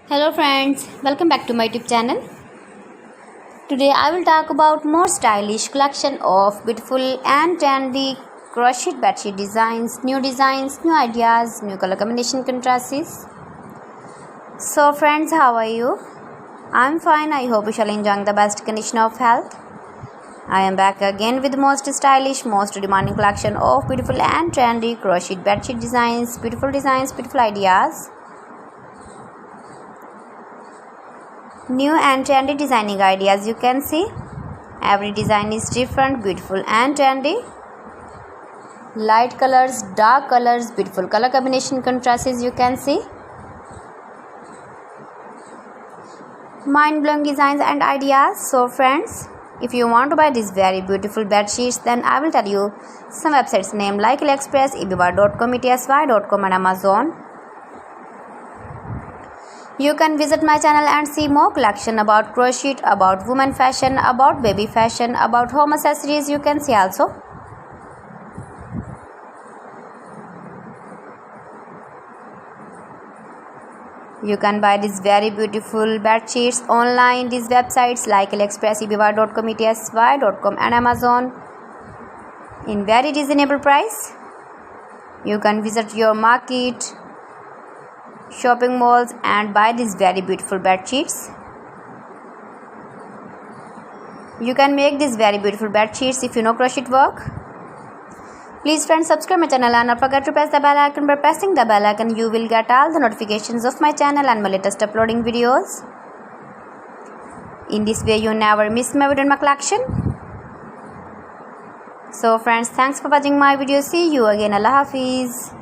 Hello friends, welcome back to my YouTube channel. Today I will talk about more stylish collection of beautiful and trendy crochet bedsheet designs, new ideas, new color combination contrasts. So friends, how are you? I'm fine. I hope you shall enjoy the best condition of health. I am back again with the most stylish, most demanding collection of beautiful and trendy crochet bedsheet designs, beautiful ideas. New and trendy designing ideas, you can see. Every design is different, beautiful and trendy. Light colors, dark colors, beautiful color combination contrasts, you can see. Mind-blowing designs and ideas. So friends, if you want to buy these very beautiful bed sheets, then I will tell you some websites name like AliExpress, eBay.com, etsy.com and Amazon. You can visit my channel and see more collection about crochet, about women fashion, about baby fashion, about home accessories, you can see also. You can buy these very beautiful bed sheets online, these websites like AliExpress, eBay.com, etsy.com and Amazon in very reasonable price. You can visit your market, shopping malls and buy these very beautiful bed sheets. You can make these very beautiful bed sheets if you know crochet work. Please friends, subscribe my channel and don't forget to press the bell icon. By pressing the bell icon, you will get all the notifications of my channel and my latest uploading videos. In this way, you never miss my video in my collection. So friends, thanks for watching my video. See you again. Allah Hafiz.